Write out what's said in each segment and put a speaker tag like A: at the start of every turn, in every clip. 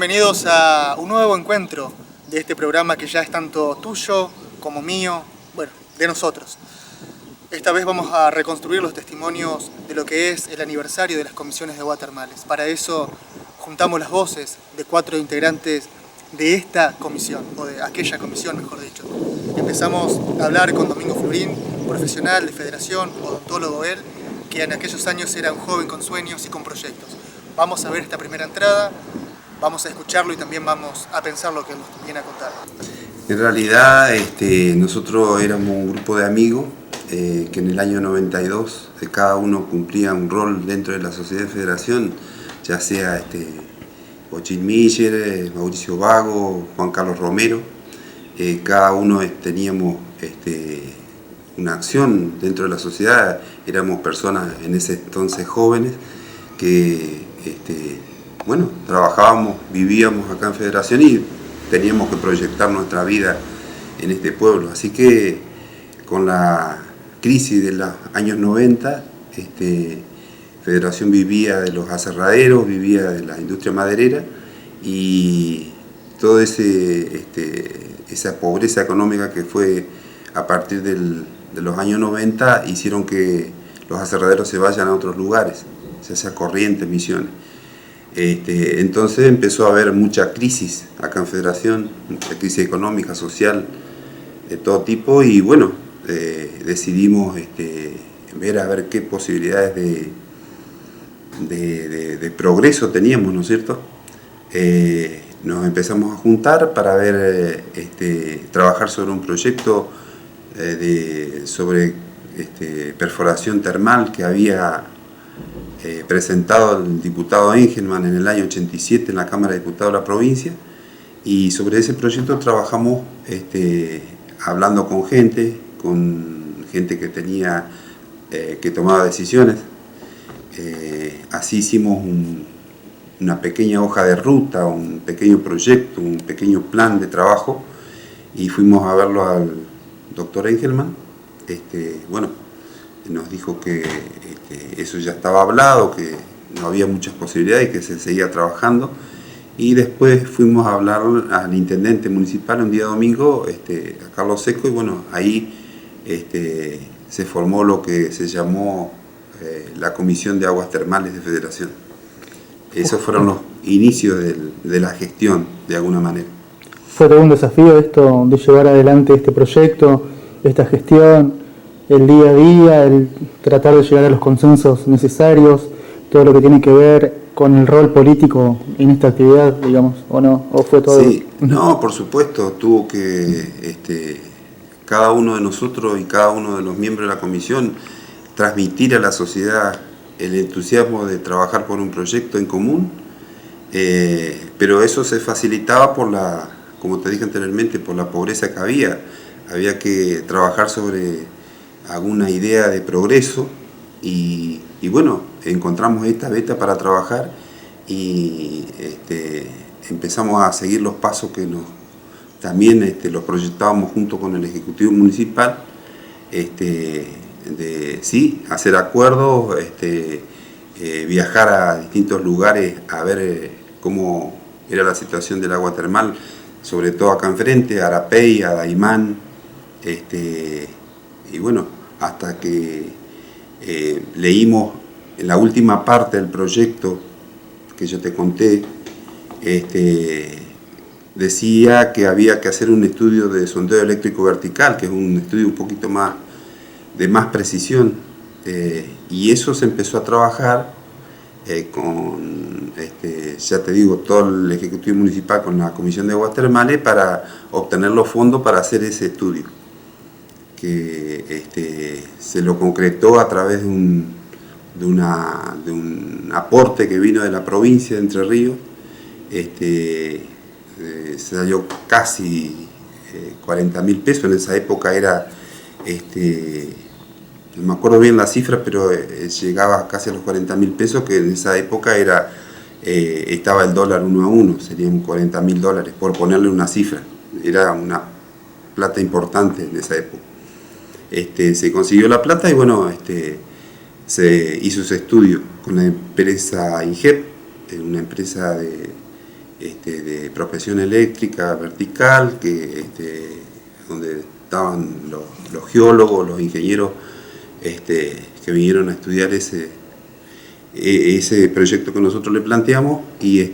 A: bienvenidos a un nuevo encuentro de este programa que ya es tanto tuyo como mío, bueno, de nosotros. Esta vez vamos a reconstruir los testimonios de lo que es el aniversario de las comisiones de aguas termales. Para eso juntamos las voces de 4 integrantes de esta comisión, o de aquella comisión, mejor dicho. Empezamos a hablar con Domingo Florín, profesional de federación, odontólogo él, que en aquellos años era un joven con sueños y con proyectos. Vamos a ver esta primera entrada, vamos a escucharlo y también vamos a pensar lo que nos viene a contar.
B: En realidad nosotros éramos un grupo de amigos que en el año 92 cada uno cumplía un rol dentro de la sociedad de federación, ya sea Bochín Miller, Mauricio Vago, Juan Carlos Romero. Cada uno teníamos una acción dentro de la sociedad, éramos personas en ese entonces jóvenes que trabajábamos, vivíamos acá en Federación y teníamos que proyectar nuestra vida en este pueblo. Así que con la crisis de los años 90, Federación vivía de los aserraderos, vivía de la industria maderera y toda esa pobreza económica que fue a partir de los años 90 hicieron que los aserraderos se vayan a otros lugares, ya sea Corrientes, Misiones. Entonces empezó a haber mucha crisis acá en Federación, mucha crisis económica, social, de todo tipo, y bueno, decidimos ver a ver qué posibilidades de progreso teníamos, ¿no es cierto? Nos empezamos a juntar para ver, trabajar sobre un proyecto sobre perforación termal que había presentado el diputado Engelmann en el año 87 en la Cámara de Diputados de la provincia, y sobre ese proyecto trabajamos hablando con gente que tenía que tomaba decisiones. Así hicimos una pequeña hoja de ruta, un pequeño proyecto, un pequeño plan de trabajo, y fuimos a verlo al doctor Engelmann. Nos dijo que eso ya estaba hablado, que no había muchas posibilidades y que se seguía trabajando. Y después fuimos a hablar al intendente municipal un día domingo, a Carlos Seco, y bueno, ahí se formó lo que se llamó la Comisión de Aguas Termales de Federación. Esos fueron los inicios de la gestión, de alguna manera.
C: ¿Fue todo un desafío esto de llevar adelante este proyecto, esta gestión, el día a día, el tratar de llegar a los consensos necesarios, todo lo que tiene que ver con el rol político en esta actividad, digamos, o no? ¿O fue todo?
B: Sí, no, por supuesto, tuvo que cada uno de nosotros y cada uno de los miembros de la comisión transmitir a la sociedad el entusiasmo de trabajar por un proyecto en común, pero eso se facilitaba como te dije anteriormente, por la pobreza que había. Había que trabajar sobre alguna idea de progreso y bueno, encontramos esta beta para trabajar y empezamos a seguir los pasos que también los proyectábamos junto con el Ejecutivo Municipal, sí, hacer acuerdos, viajar a distintos lugares a ver cómo era la situación del agua termal, sobre todo acá enfrente, a Arapey, a Daimán, y bueno, hasta que leímos en la última parte del proyecto que yo te conté, decía que había que hacer un estudio de sondeo eléctrico vertical, que es un estudio un poquito más de más precisión, y eso se empezó a trabajar con, ya te digo, todo el Ejecutivo Municipal con la Comisión de Aguas Termales para obtener los fondos para hacer ese estudio, que se lo concretó a través de un aporte que vino de la provincia de Entre Ríos. Salió casi 40.000 pesos, en esa época era, no me acuerdo bien la cifra, pero llegaba casi a los 40.000 pesos, que en esa época estaba el dólar 1 a 1, serían $40.000, por ponerle una cifra, era una plata importante en esa época. Se consiguió la plata y bueno, se hizo ese estudio con la empresa INGEP, una empresa de prospección eléctrica vertical, donde estaban los geólogos, los ingenieros que vinieron a estudiar ese proyecto que nosotros le planteamos, y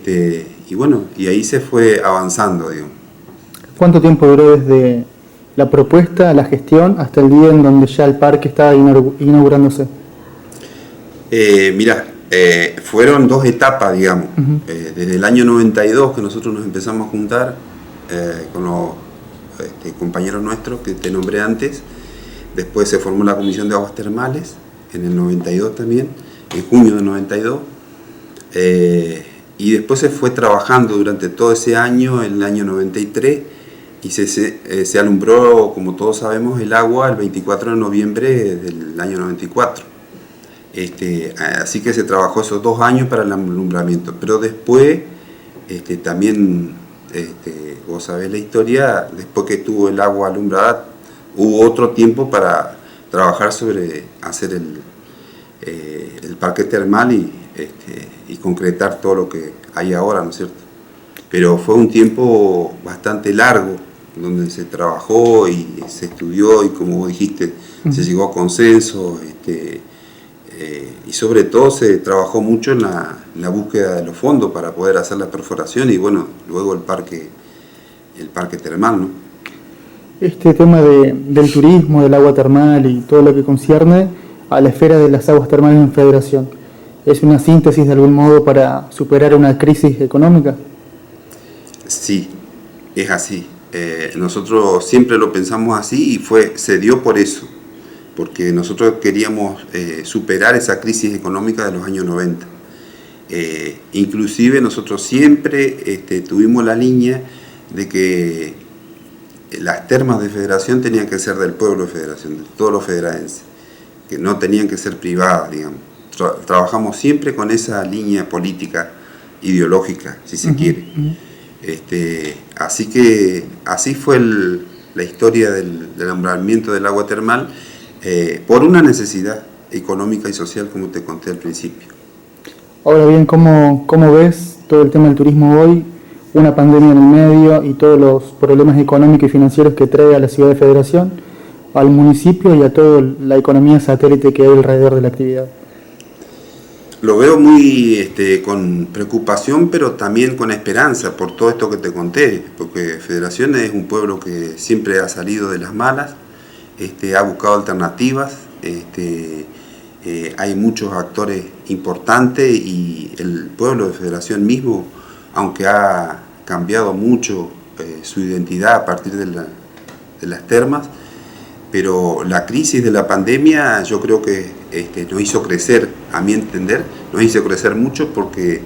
B: bueno, y ahí se fue avanzando, digamos.
C: ¿Cuánto tiempo duró desde la propuesta, la gestión, hasta el día en donde ya el parque estaba inaugurándose?
B: Mirá, fueron 2 etapas, digamos.
C: Uh-huh.
B: Desde el año 92 que nosotros nos empezamos a juntar con los compañeros nuestros que te nombré antes. Después se formó la Comisión de Aguas Termales, en el 92 también, en junio del 92. Y después se fue trabajando durante todo ese año, en el año 93, y se alumbró, como todos sabemos, el agua el 24 de noviembre del año 94. Así que se trabajó esos 2 años para el alumbramiento, pero después también, vos sabés la historia, después que tuvo el agua alumbrada, hubo otro tiempo para trabajar sobre hacer el parque termal y concretar todo lo que hay ahora, ¿no es cierto? Pero fue un tiempo bastante largo, donde se trabajó y se estudió, y como vos dijiste, se llegó a consenso, y sobre todo se trabajó mucho en la búsqueda de los fondos para poder hacer la perforación y bueno, luego el parque termal, ¿no?
C: Este tema del turismo, del agua termal y todo lo que concierne a la esfera de las aguas termales en Federación, ¿es una síntesis de algún modo para superar una crisis económica?
B: Sí, es así. Nosotros siempre lo pensamos así y se dio por eso, porque nosotros queríamos superar esa crisis económica de los años 90. Inclusive nosotros siempre tuvimos la línea de que las termas de Federación tenían que ser del pueblo de Federación, de todos los federaenses, que no tenían que ser privadas, digamos. Trabajamos siempre con esa línea política, ideológica, si se quiere. Así que así fue la historia del alumbramiento del agua termal, por una necesidad económica y social, como te conté al principio.
C: Ahora bien, ¿cómo ves todo el tema del turismo hoy? Una pandemia en el medio y todos los problemas económicos y financieros que trae a la ciudad de Federación, al municipio y a toda la economía satélite que hay alrededor de la actividad.
B: Lo veo muy con preocupación, pero también con esperanza por todo esto que te conté, porque Federación es un pueblo que siempre ha salido de las malas, ha buscado alternativas, hay muchos actores importantes y el pueblo de Federación mismo, aunque ha cambiado mucho su identidad a partir de las termas, pero la crisis de la pandemia yo creo que nos hizo crecer, a mi entender, nos hizo crecer mucho porque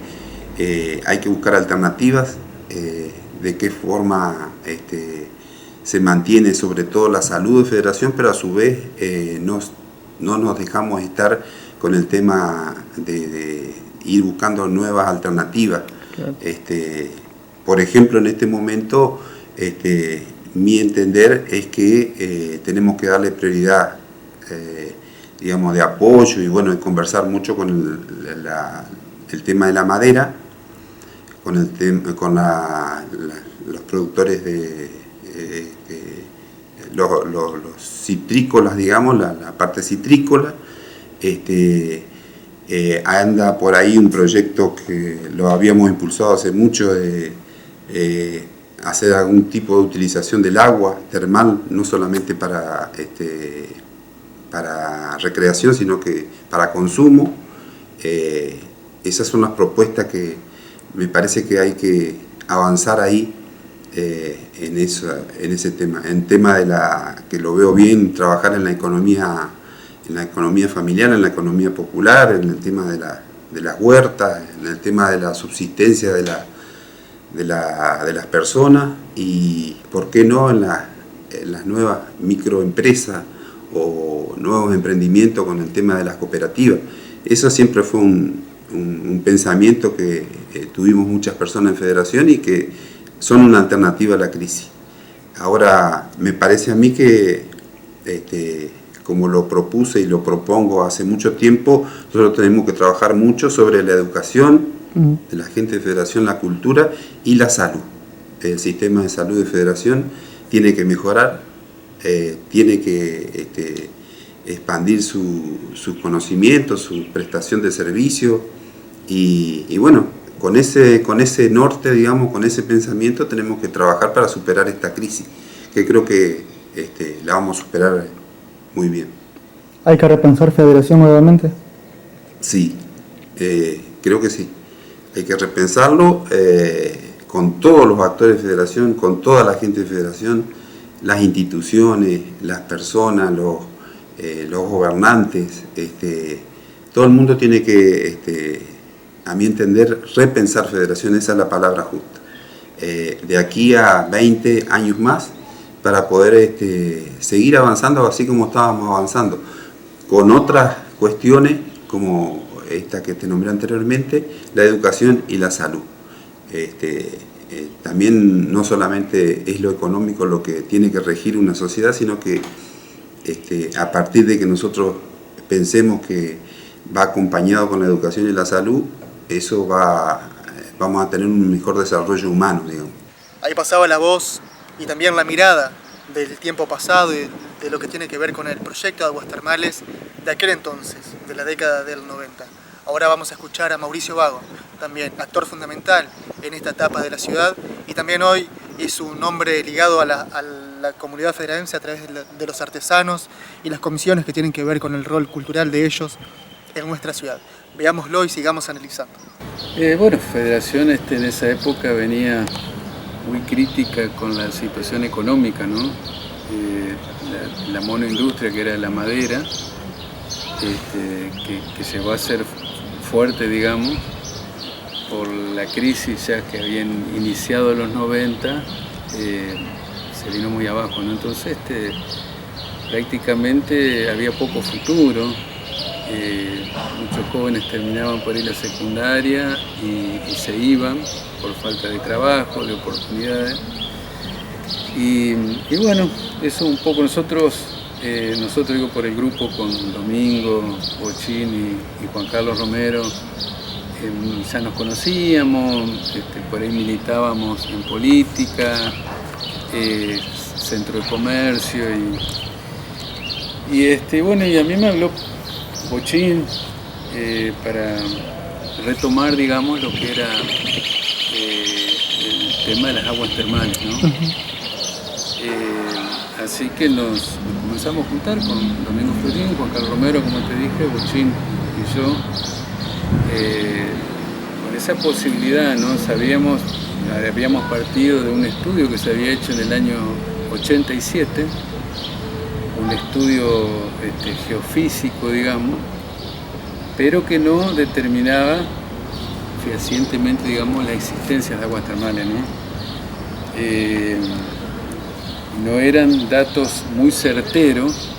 B: hay que buscar alternativas, de qué forma se mantiene sobre todo la salud de Federación, pero a su vez no nos dejamos estar con el tema de ir buscando nuevas alternativas. Claro. Por ejemplo, en este momento, mi entender es que tenemos que darle prioridad, digamos, de apoyo y bueno, de conversar mucho con el tema de la madera, con los productores los citrícolas, digamos, la parte citrícola. Anda por ahí un proyecto que lo habíamos impulsado hace mucho de hacer algún tipo de utilización del agua termal, no solamente para recreación, sino que para consumo. Esas son las propuestas que me parece que hay que avanzar ahí en ese tema. En tema que lo veo bien, trabajar en la economía familiar, en la economía popular, en el tema de las huertas, en el tema de la subsistencia de las personas y, ¿por qué no?, en las nuevas microempresas o nuevos emprendimientos con el tema de las cooperativas. Eso siempre fue un pensamiento que tuvimos muchas personas en Federación y que son una alternativa a la crisis. Ahora, me parece a mí que como lo propuse y lo propongo hace mucho tiempo, nosotros tenemos que trabajar mucho sobre la educación de la gente de Federación, la cultura y la salud. El sistema de salud de Federación tiene que mejorar, tiene que expandir sus conocimientos, su prestación de servicio y bueno, con ese norte, digamos, con ese pensamiento tenemos que trabajar para superar esta crisis, que creo que la vamos a superar muy bien.
C: ¿Hay que repensar Federación nuevamente?
B: Sí, creo que sí. Hay que repensarlo con todos los actores de Federación, con toda la gente de Federación, las instituciones, las personas, los gobernantes. Todo el mundo tiene que, a mi entender, repensar Federación, esa es la palabra justa. De aquí a 20 años más, para poder seguir avanzando así como estábamos avanzando, con otras cuestiones como esta que te nombré anteriormente, la educación y la salud. También no solamente es lo económico lo que tiene que regir una sociedad, sino que a partir de que nosotros pensemos que va acompañado con la educación y la salud, eso vamos a tener un mejor desarrollo humano, digamos.
A: Ahí pasaba la voz y también la mirada del tiempo pasado y de lo que tiene que ver con el proyecto de aguas termales de aquel entonces, de la década del 90. Ahora vamos a escuchar a Mauricio Vago, también actor fundamental en esta etapa de la ciudad y también hoy es un hombre ligado a la comunidad federalense a través de los artesanos y las comisiones que tienen que ver con el rol cultural de ellos en nuestra ciudad. Veámoslo y sigamos analizando.
D: Bueno, Federación en esa época venía muy crítica con la situación económica, ¿no? La monoindustria, que era la madera, que llegó a ser fuerte, digamos, por la crisis ya que habían iniciado en los 90, se vino muy abajo, ¿no? Entonces prácticamente había poco futuro, muchos jóvenes terminaban por ir a la secundaria y se iban por falta de trabajo, de oportunidades. Y bueno, eso un poco nosotros digo por el grupo con Domingo, Bochín y Juan Carlos Romero, ya nos conocíamos, por ahí militábamos en política, centro de comercio bueno, y a mí me habló Bochín para retomar, digamos, lo que era el tema de las aguas termales, ¿no? Así que nos comenzamos a juntar con Domingo Florín, Juan Carlos Romero, como te dije, Bochín y yo, con esa posibilidad, ¿no? Habíamos partido de un estudio que se había hecho en el año 87, un estudio geofísico, digamos, pero que no determinaba fehacientemente, digamos, la existencia de aguas termales, ¿no? No eran datos muy certeros,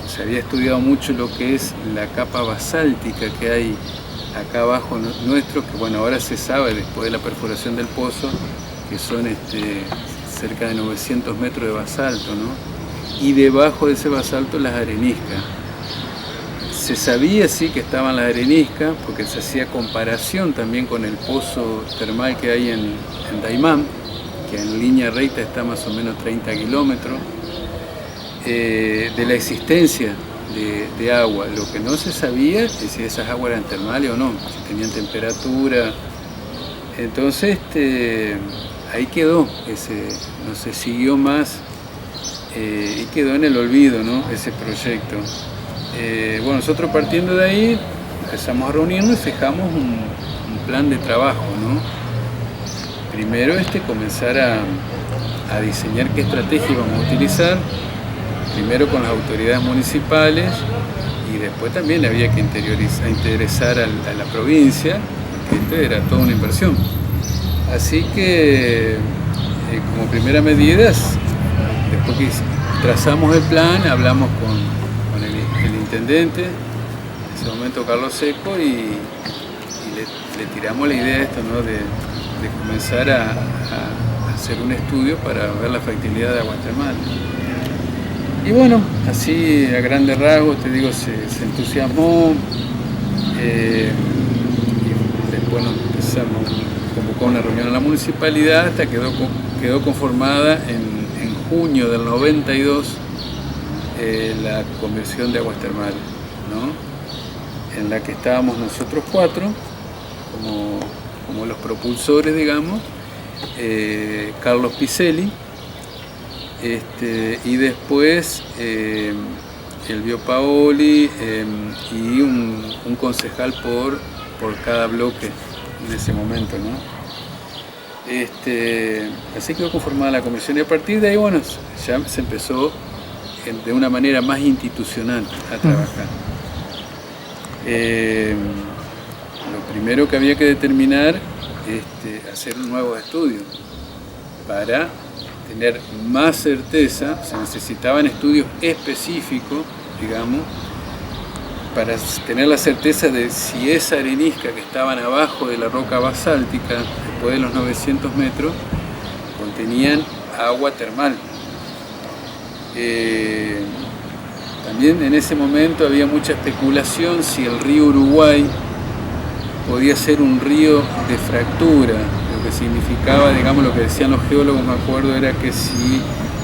D: se había estudiado mucho lo que es la capa basáltica que hay acá abajo nuestro, que bueno, ahora se sabe después de la perforación del pozo, que son cerca de 900 metros de basalto, ¿no? Y debajo de ese basalto las areniscas. Se sabía sí que estaban las areniscas, porque se hacía comparación también con el pozo termal que hay en Daymán, que en línea recta está más o menos 30 kilómetros, de la existencia de agua. Lo que no se sabía es si esas aguas eran termales o no, si tenían temperatura. Entonces ahí quedó, no se siguió más y quedó en el olvido, ¿no? Ese proyecto. Bueno, nosotros partiendo de ahí empezamos a reunirnos y fijamos un plan de trabajo, ¿no? Primero comenzar a diseñar qué estrategia íbamos a utilizar, primero con las autoridades municipales y después también había que interesar a la provincia, porque era toda una inversión. Así que como primera medida, después que trazamos el plan, hablamos con el intendente, en ese momento Carlos Seco, y le tiramos la idea ¿no? de comenzar a hacer un estudio para ver la factibilidad de aguas termales. Y bueno, así a grandes rasgos, te digo, se entusiasmó. Y bueno, empezamos, convocó una reunión en la municipalidad, hasta quedó conformada en junio del 92 la conversión de aguas termales, ¿no? En la que estábamos nosotros 4, como los propulsores, digamos, Carlos Piselli, y después Elvio Paoli y un concejal por cada bloque en ese momento, ¿no? Así quedó conformada la comisión y a partir de ahí, bueno, ya se empezó de una manera más institucional a trabajar. Lo primero que había que determinar, hacer un nuevo estudio para tener más certeza. Se necesitaban estudios específicos, digamos, para tener la certeza de si esa arenisca que estaban abajo de la roca basáltica, después de los 900 metros, contenían agua termal. También en ese momento había mucha especulación si el río Uruguay podía ser un río de fractura, lo que significaba, digamos, lo que decían los geólogos, me acuerdo, era que si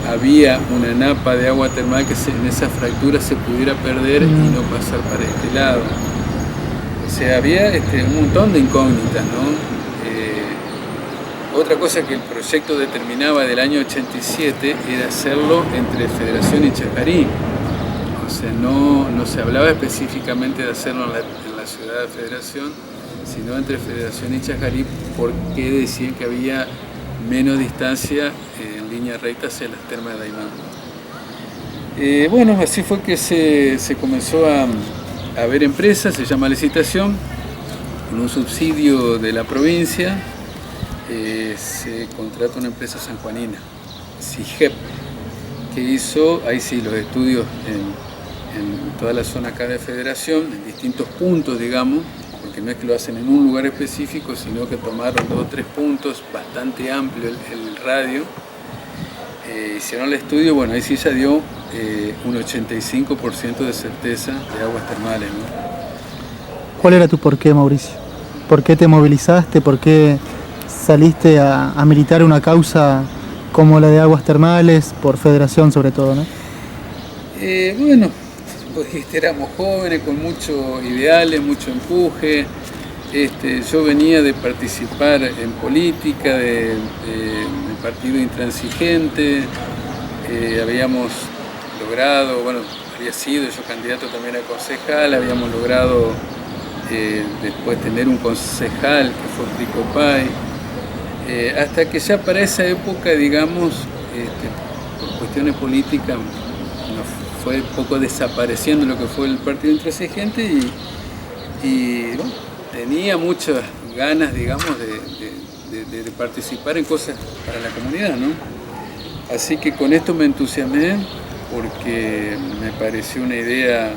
D: había una napa de agua termal que en esa fractura se pudiera perder y no pasar para este lado. O sea, había un montón de incógnitas, ¿no? Otra cosa que el proyecto determinaba del año 87 era hacerlo entre Federación y Chajarí. O sea, no se hablaba específicamente de hacerlo en la ciudad de Federación, sino entre Federación y Chajarí, porque decían que había menos distancia en línea recta hacia las termas de Daymán. Bueno, así fue que se comenzó a ver empresas, se llama licitación, con un subsidio de la provincia. Se contrata una empresa sanjuanina, CIGEP, que hizo, ahí sí, los estudios en toda la zona acá de Federación, en distintos puntos, digamos, porque no es que lo hacen en un lugar específico, sino que tomaron 2 o 3 puntos, bastante amplio el radio, hicieron el estudio, bueno, ahí sí ya dio un 85% de certeza de aguas termales, ¿no?
C: ¿Cuál era tu porqué, Mauricio? ¿Por qué te movilizaste? ¿Por qué saliste a militar una causa como la de aguas termales, por Federación sobre todo, ¿no?
D: Bueno, pues éramos jóvenes con muchos ideales, mucho empuje. Yo venía de participar en política, del partido intransigente. Habíamos logrado, bueno, había sido yo candidato también a concejal, habíamos logrado después tener un concejal que fue Rico Pay. Hasta que ya para esa época, digamos, por cuestiones políticas, fue un poco desapareciendo lo que fue el partido intransigente y bueno, tenía muchas ganas, digamos, de participar en cosas para la comunidad, ¿no? Así que con esto me entusiasmé porque me pareció una idea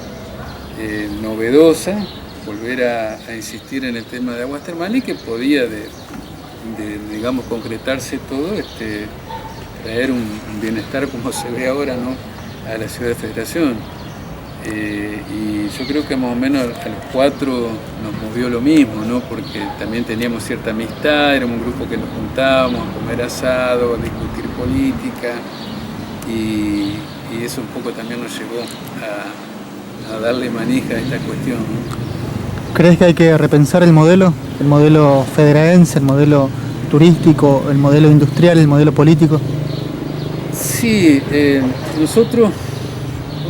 D: novedosa, volver a insistir en el tema de aguas termales y que podía digamos, concretarse todo, traer un bienestar como se ve ahora, ¿no?, a la ciudad de Federación. Y yo creo que más o menos a los 4 nos movió lo mismo, ¿no?, porque también teníamos cierta amistad, éramos un grupo que nos juntábamos a comer asado, a discutir política, y eso un poco también nos llevó a darle manija a esta cuestión, ¿no?
C: ¿Crees que hay que repensar el modelo federaense, el modelo turístico, el modelo industrial, el modelo político?
D: Sí, nosotros,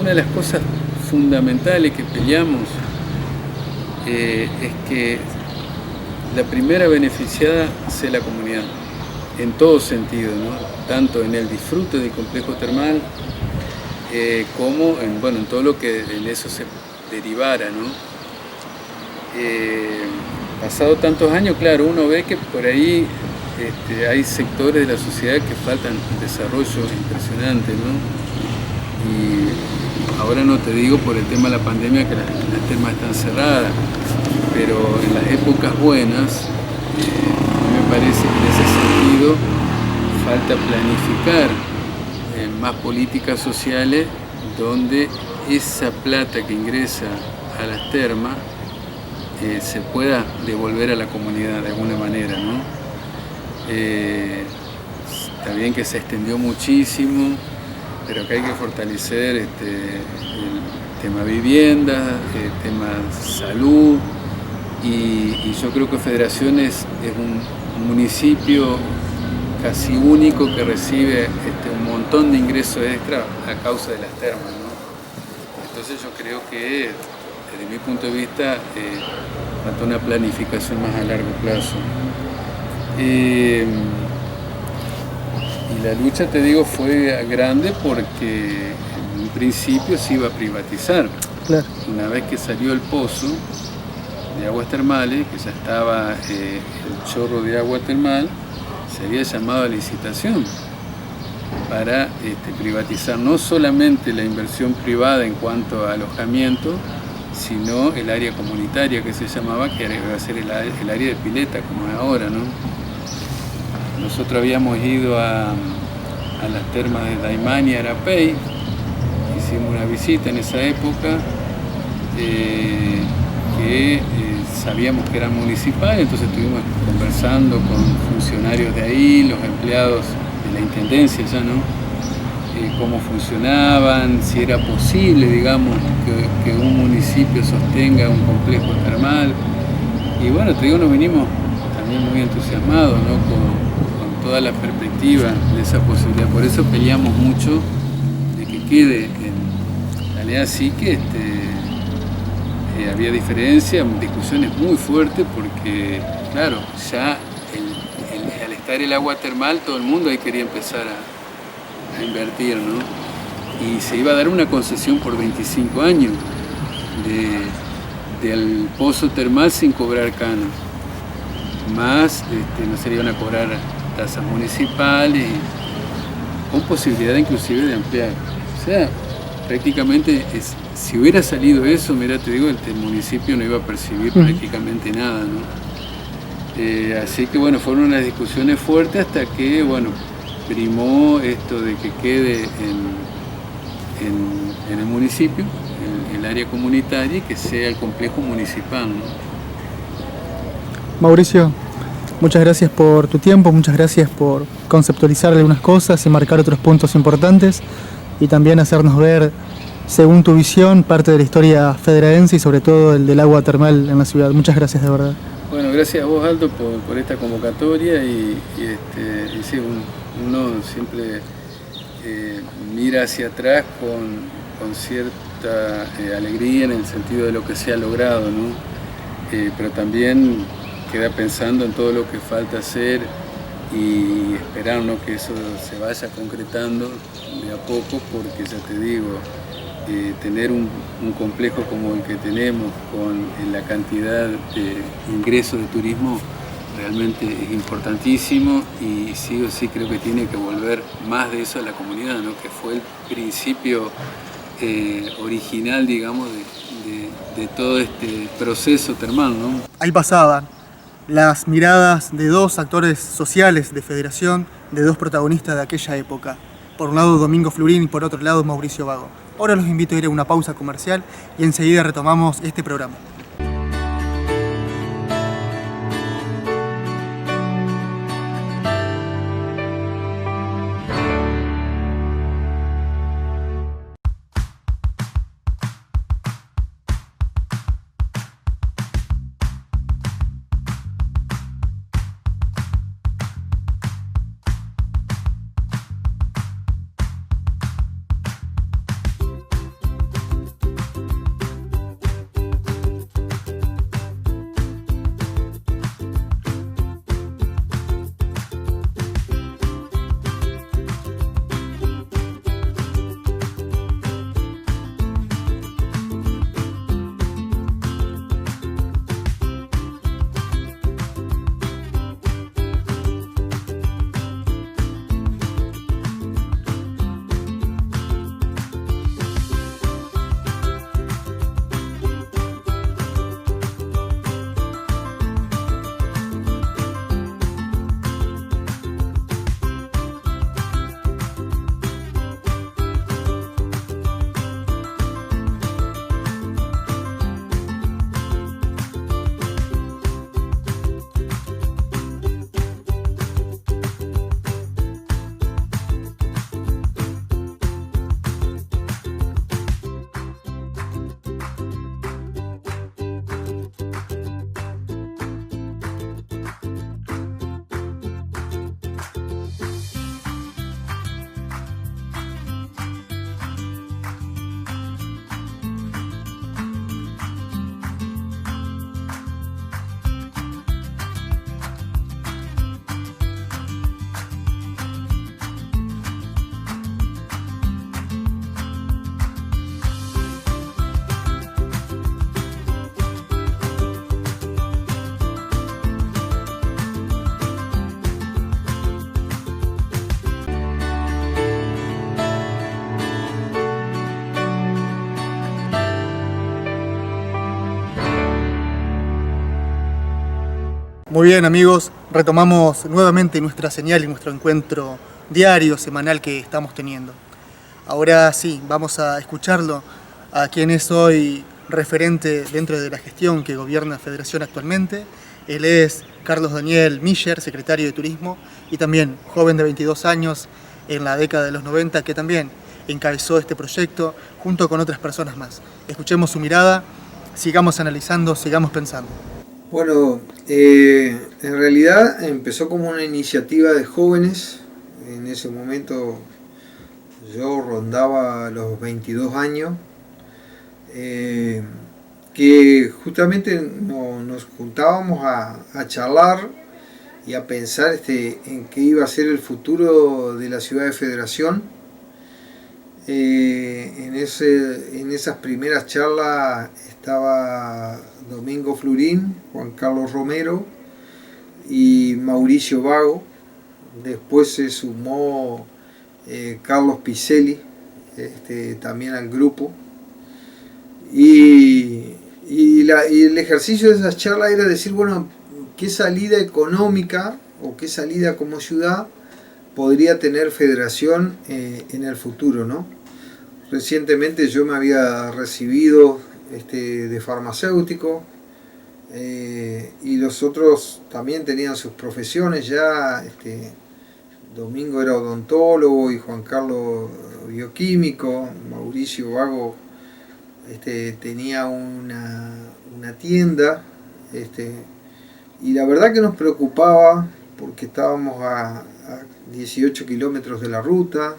D: una de las cosas fundamentales que peleamos es que la primera beneficiada sea la comunidad, en todo sentido, ¿no? Tanto en el disfrute del complejo termal como en todo lo que en eso se derivara, ¿no? Pasado tantos años, claro, uno ve que por ahí hay sectores de la sociedad que faltan desarrollo impresionante, ¿no? Y ahora no te digo por el tema de la pandemia que las termas están cerradas, pero en las épocas buenas, a mí me parece que en ese sentido falta planificar más políticas sociales donde esa plata que ingresa a las termas se pueda devolver a la comunidad de alguna manera, ¿no? Está bien que se extendió muchísimo, pero que hay que fortalecer el tema vivienda, el tema salud, y yo creo que Federaciones es un municipio casi único que recibe un montón de ingresos extra a causa de las termas, ¿no? Entonces yo creo que, desde mi punto de vista, falta una planificación más a largo plazo. Y la lucha, te digo, fue grande porque en un principio se iba a privatizar.
C: Claro.
D: Una vez que salió el pozo de aguas termales, que ya estaba el chorro de agua termal, se había llamado a licitación para privatizar no solamente la inversión privada en cuanto a alojamiento, sino el área comunitaria que se llamaba, que iba a ser el área de pileta, como es ahora, ¿no? Nosotros habíamos ido a las termas de Daymán y Arapey, hicimos una visita en esa época, que sabíamos que eran municipales, entonces estuvimos conversando con funcionarios de ahí, los empleados de la intendencia ya, ¿no? Cómo funcionaban, si era posible, digamos, que un municipio sostenga un complejo termal. Y bueno, te digo, nos vinimos también muy entusiasmados, ¿no? Con toda la perspectiva de esa posibilidad. Por eso peleamos mucho de que quede. En realidad sí que había diferencias, discusiones muy fuertes, porque claro, ya al estar el agua termal, todo el mundo ahí quería empezar a invertir, ¿no? Y se iba a dar una concesión por 25 años del pozo termal sin cobrar canon. Más no se le iban a cobrar tasas municipales, con posibilidad inclusive de ampliar. O sea, prácticamente, si hubiera salido eso, mira, te digo, el municipio no iba a percibir prácticamente nada, ¿no? Así que bueno, fueron unas discusiones fuertes hasta que, bueno, primó esto de que quede en el municipio, en el área comunitaria, y que sea el complejo municipal, ¿no?
C: Mauricio, muchas gracias por tu tiempo, muchas gracias por conceptualizar algunas cosas y marcar otros puntos importantes, y también hacernos ver, según tu visión, parte de la historia federadense y sobre todo el del agua termal en la ciudad. Muchas gracias, de verdad.
D: Bueno, gracias a vos, Aldo, por esta convocatoria, y sí, uno siempre mira hacia atrás con cierta alegría en el sentido de lo que se ha logrado, ¿no? Pero también queda pensando en todo lo que falta hacer y esperar, ¿no?, que eso se vaya concretando de a poco, porque ya te digo, tener un complejo como el que tenemos, con la cantidad de ingresos de turismo, realmente es importantísimo, y sí o sí creo que tiene que volver más de eso a la comunidad, ¿no?, que fue el principio original, digamos, de todo este proceso termal, ¿no?
A: Ahí pasaban las miradas de dos actores sociales de Federación, de dos protagonistas de aquella época. Por un lado Domingo Flurín y por otro lado Mauricio Vago. Ahora los invito a ir a una pausa comercial y enseguida retomamos este programa. Muy bien, amigos, retomamos nuevamente nuestra señal y nuestro encuentro diario, semanal que estamos teniendo. Ahora sí, vamos a escucharlo a quien es hoy referente dentro de la gestión que gobierna Federación actualmente. Él es Carlos Daniel Miller, secretario de Turismo, y también joven de 22 años en la década de los 90, que también encabezó este proyecto junto con otras personas más. Escuchemos su mirada, sigamos analizando, sigamos pensando.
E: Bueno, en realidad empezó como una iniciativa de jóvenes. En ese momento yo rondaba los 22 años, que justamente nos juntábamos a charlar y a pensar en qué iba a ser el futuro de la ciudad de Federación. En esas primeras charlas estaba Domingo Flurín, Juan Carlos Romero y Mauricio Vago. Después se sumó Carlos Piselli, también al grupo. Y el ejercicio de esas charlas era decir, bueno, qué salida económica o qué salida como ciudad podría tener Federación en el futuro, ¿no? Recientemente yo me había recibido de farmacéutico, y los otros también tenían sus profesiones ya. Domingo era odontólogo y Juan Carlos bioquímico, Mauricio Vago tenía una tienda, y la verdad que nos preocupaba porque estábamos a 18 kilómetros de la ruta.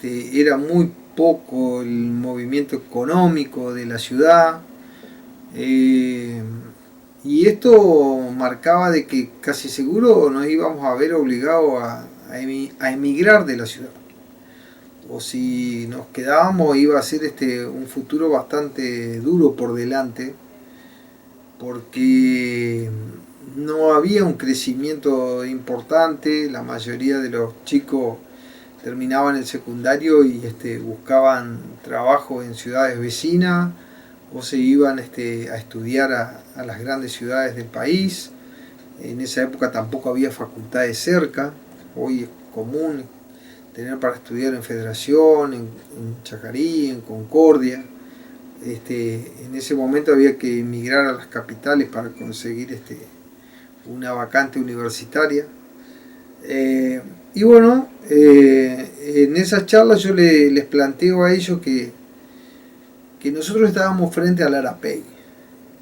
E: Era muy poco el movimiento económico de la ciudad, y esto marcaba de que casi seguro nos íbamos a ver obligados a emigrar de la ciudad, o si nos quedábamos iba a ser un futuro bastante duro por delante, porque no había un crecimiento importante. La mayoría de los chicos terminaban el secundario y buscaban trabajo en ciudades vecinas, o se iban a estudiar a las grandes ciudades del país. En esa época tampoco había facultades cerca. Hoy es común tener para estudiar en Federación, en Chacarí, en Concordia. En ese momento había que emigrar a las capitales para conseguir una vacante universitaria. Y bueno, en esas charlas yo les planteo a ellos que nosotros estábamos frente al Arapey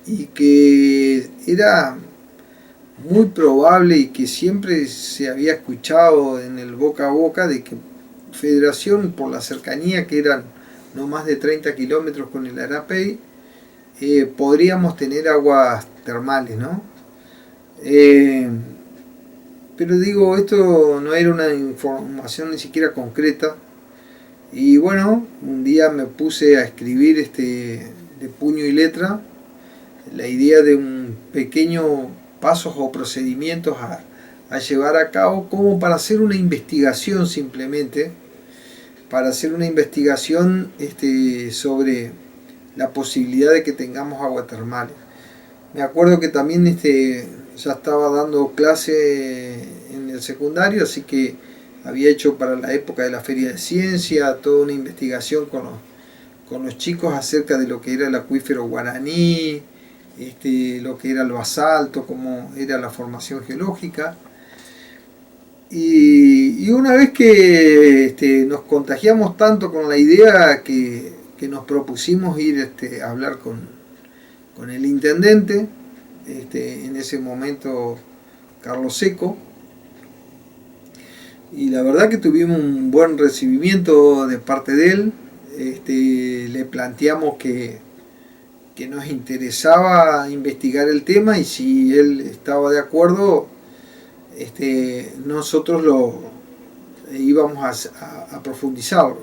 E: y que era muy probable, y que siempre se había escuchado en el boca a boca, de que Federación, por la cercanía que eran no más de 30 kilómetros con el Arapey, podríamos tener aguas termales, ¿no? Pero digo, esto no era una información ni siquiera concreta. Y bueno, un día me puse a escribir de puño y letra la idea de un pequeño pasos o procedimientos a llevar a cabo, como para hacer una investigación, simplemente para hacer una investigación sobre la posibilidad de que tengamos agua termal. Me acuerdo que también ya estaba dando clase en el secundario, así que había hecho para la época de la Feria de Ciencia toda una investigación con los chicos acerca de lo que era el acuífero guaraní, lo que era el basalto, cómo era la formación geológica. Y una vez que nos contagiamos tanto con la idea, que nos propusimos ir a hablar con el intendente, en ese momento Carlos Seco, y la verdad que tuvimos un buen recibimiento de parte de él. Le planteamos que nos interesaba investigar el tema, y si él estaba de acuerdo, nosotros lo íbamos a profundizarlo.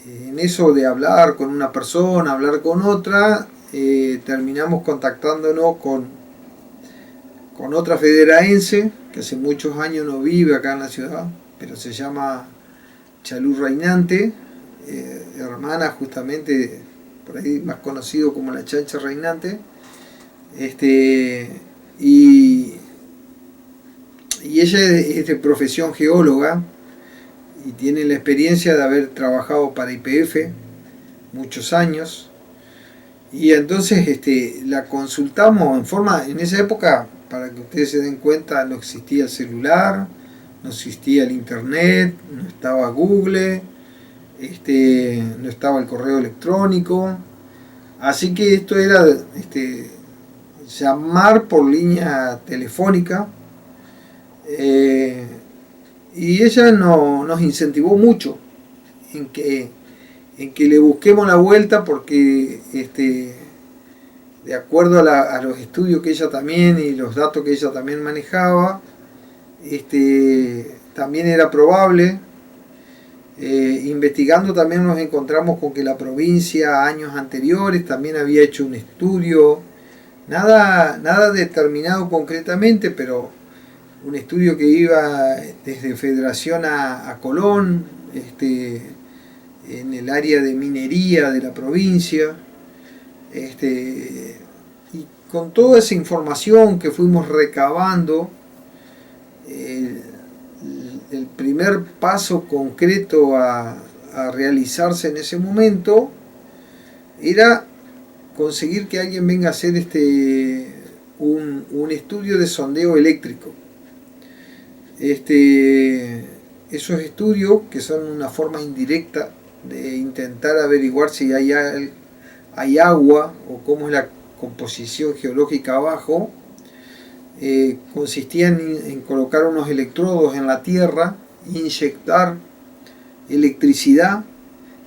E: En eso de hablar con una persona, hablar con otra, terminamos contactándonos con otra federaense que hace muchos años no vive acá en la ciudad, pero se llama Chalú Reinante, hermana justamente, por ahí más conocido como la Chancha Reinante, Y ella es de profesión geóloga y tiene la experiencia de haber trabajado para YPF muchos años. Y entonces la consultamos en esa época, para que ustedes se den cuenta, no existía el celular, no existía el internet, no estaba Google, no estaba el correo electrónico. Así que esto era llamar por línea telefónica, y ella nos incentivó mucho en que le busquemos la vuelta, porque de acuerdo a los estudios que ella también y los datos que ella también manejaba, también era probable. Investigando también nos encontramos con que la provincia años anteriores también había hecho un estudio, nada determinado concretamente, pero un estudio que iba desde Federación a Colón, en el área de minería de la provincia, y con toda esa información que fuimos recabando, el primer paso concreto a realizarse en ese momento era conseguir que alguien venga a hacer un estudio de sondeo eléctrico. Esos estudios, que son una forma indirecta de intentar averiguar si hay agua o cómo es la composición geológica abajo, consistían en colocar unos electrodos en la tierra, inyectar electricidad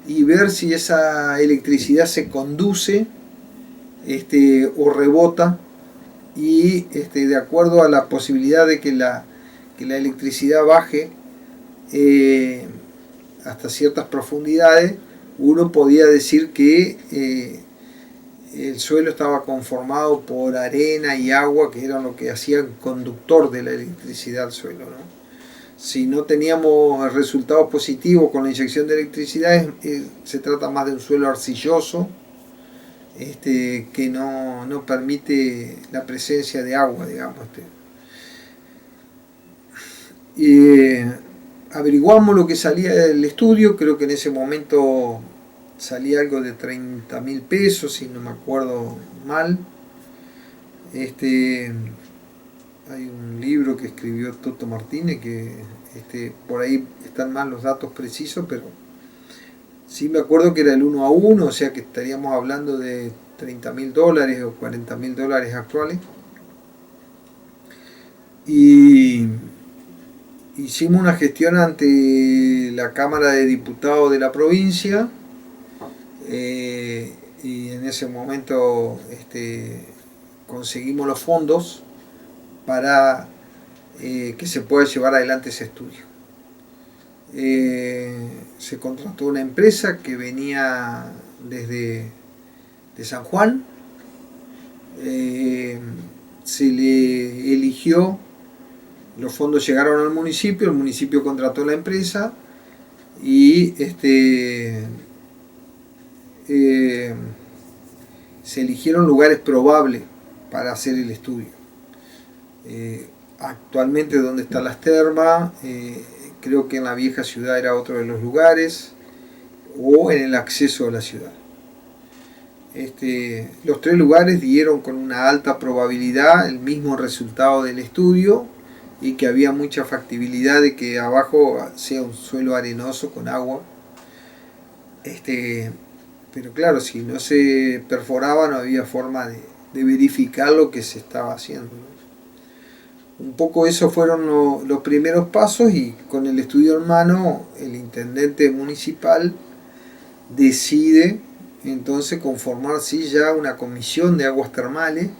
E: y ver si esa electricidad se conduce o rebota, y de acuerdo a la posibilidad de que la electricidad baje hasta ciertas profundidades, uno podía decir que el suelo estaba conformado por arena y agua, que eran lo que hacían conductor de la electricidad al suelo, ¿no? Si no teníamos resultados positivos con la inyección de electricidad, se trata más de un suelo arcilloso, que no permite la presencia de agua, digamos. Averiguamos lo que salía del estudio. Creo que en ese momento salía algo de 30.000 pesos, si no me acuerdo mal. Hay un libro que escribió Toto Martínez, que por ahí están más los datos precisos, pero sí me acuerdo que era el 1 a 1, o sea que estaríamos hablando de $30.000 o $40.000 actuales. Y hicimos una gestión ante la Cámara de Diputados de la provincia, y en ese momento conseguimos los fondos para que se pueda llevar adelante ese estudio. Se contrató una empresa que venía de San Juan, se le eligió, los fondos llegaron al municipio, el municipio contrató la empresa y se eligieron lugares probables para hacer el estudio. Actualmente donde están las termas, creo que en la vieja ciudad era otro de los lugares, o en el acceso a la ciudad. Los tres lugares dieron con una alta probabilidad el mismo resultado del estudio, y que había mucha factibilidad de que abajo sea un suelo arenoso con agua. Pero claro, si no se perforaba no había forma de verificar lo que se estaba haciendo, ¿no? Un poco esos fueron los primeros pasos, y con el estudio en mano el intendente municipal decide entonces conformar ya una comisión de aguas termales,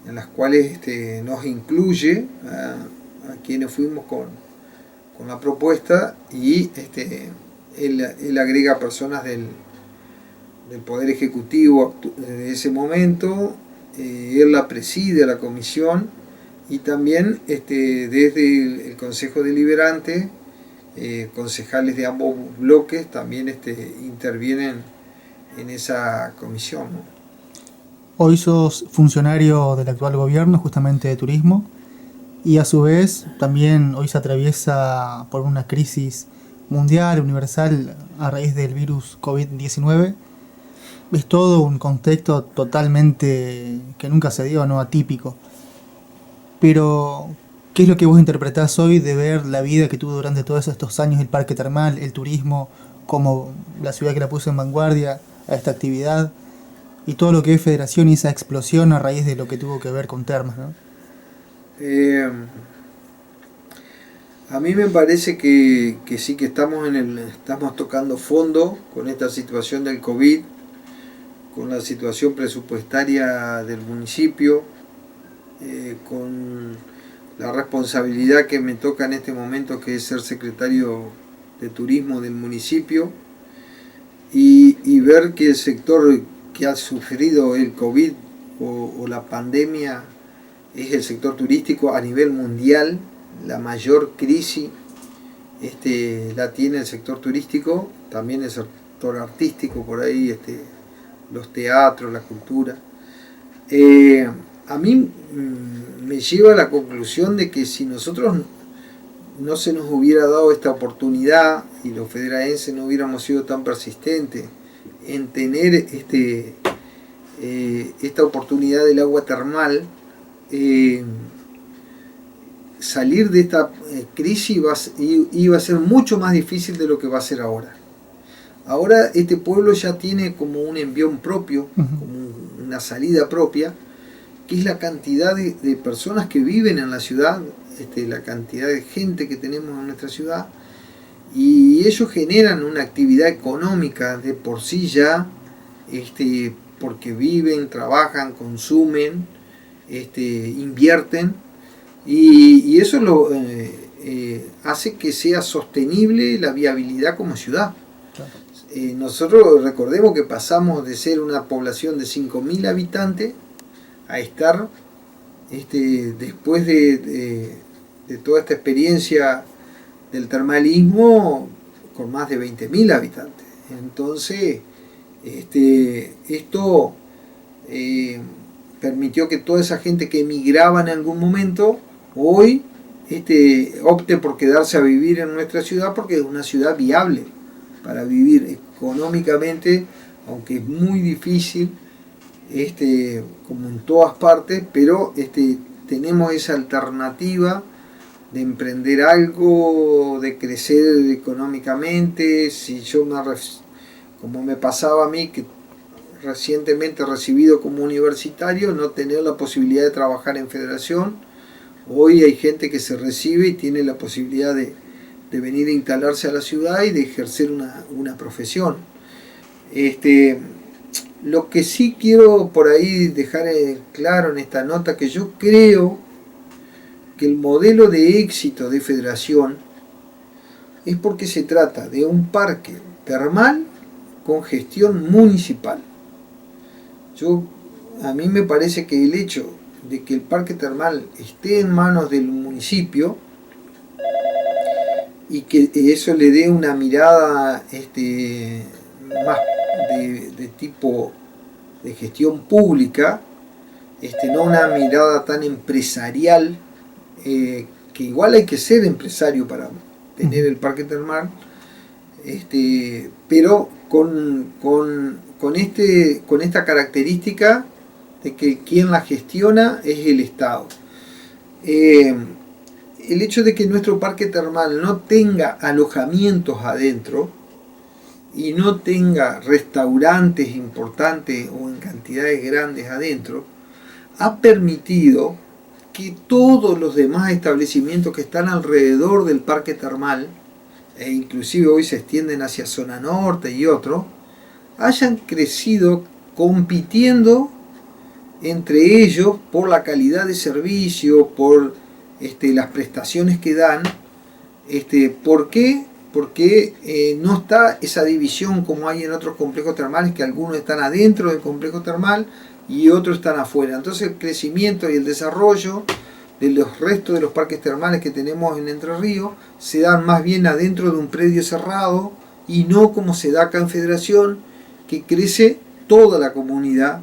E: en las cuales nos incluye a quienes fuimos con la propuesta, y él agrega personas del Poder Ejecutivo de ese momento. Él la preside a la comisión, y también desde el Consejo Deliberante, concejales de ambos bloques también intervienen en esa comisión, ¿no?
C: Hoy sos funcionario del actual gobierno, justamente de turismo, y a su vez también hoy se atraviesa por una crisis mundial, universal, a raíz del virus COVID-19. Es todo un contexto totalmente que nunca se dio, ¿no? Atípico. Pero, ¿qué es lo que vos interpretás hoy de ver la vida que tuvo durante todos estos años el parque termal, el turismo, como la ciudad que la puso en vanguardia a esta actividad, y todo lo que es federación y esa explosión a raíz de lo que tuvo que ver con termas, ¿no?
E: A mí me parece que sí, que estamos tocando fondo con esta situación del COVID, con la situación presupuestaria del municipio, con la responsabilidad que me toca en este momento, que es ser secretario de turismo del municipio, y ver que el sector que ha sufrido el COVID o la pandemia es el sector turístico a nivel mundial. La mayor crisis la tiene el sector turístico, también el sector artístico, por ahí los teatros, la cultura. A mí me lleva a la conclusión de que si nosotros no se nos hubiera dado esta oportunidad y los federaenses no hubiéramos sido tan persistentes en tener esta oportunidad del agua termal, salir de esta crisis iba a ser mucho más difícil de lo que va a ser ahora. Ahora este pueblo ya tiene como un envión propio, como una salida propia, que es la cantidad de personas que viven en la ciudad, la cantidad de gente que tenemos en nuestra ciudad, y ellos generan una actividad económica de por sí ya, porque viven, trabajan, consumen, invierten, y eso hace que sea sostenible la viabilidad como ciudad. Nosotros recordemos que pasamos de ser una población de 5.000 habitantes a estar, después de toda esta experiencia del termalismo, con más de 20.000 habitantes. Entonces, esto permitió que toda esa gente que emigraba en algún momento, hoy opte por quedarse a vivir en nuestra ciudad, porque es una ciudad viable para vivir económicamente, aunque es muy difícil, como en todas partes, pero tenemos esa alternativa de emprender algo, de crecer económicamente. Si yo como me pasaba a mí, que recientemente recibido como universitario, no tener la posibilidad de trabajar en federación, hoy hay gente que se recibe y tiene la posibilidad de venir a instalarse a la ciudad y de ejercer una profesión. Lo que sí quiero por ahí dejar claro en esta nota, que yo creo que el modelo de éxito de federación es porque se trata de un parque termal con gestión municipal. A mí me parece que el hecho de que el parque termal esté en manos del municipio y que eso le dé una mirada más de tipo de gestión pública, no una mirada tan empresarial, que igual hay que ser empresario para tener el parque termal, pero con esta característica de que quien la gestiona es el Estado. El hecho de que nuestro parque termal no tenga alojamientos adentro y no tenga restaurantes importantes o en cantidades grandes adentro, ha permitido que todos los demás establecimientos que están alrededor del parque termal, e inclusive hoy se extienden hacia zona norte y otros, hayan crecido compitiendo entre ellos por la calidad de servicio, por las prestaciones que dan. ¿Por qué? Porque no está esa división como hay en otros complejos termales, que algunos están adentro del complejo termal y otros están afuera. Entonces el crecimiento y el desarrollo de los restos de los parques termales que tenemos en Entre Ríos se dan más bien adentro de un predio cerrado, y no como se da acá en Federación, que crece toda la comunidad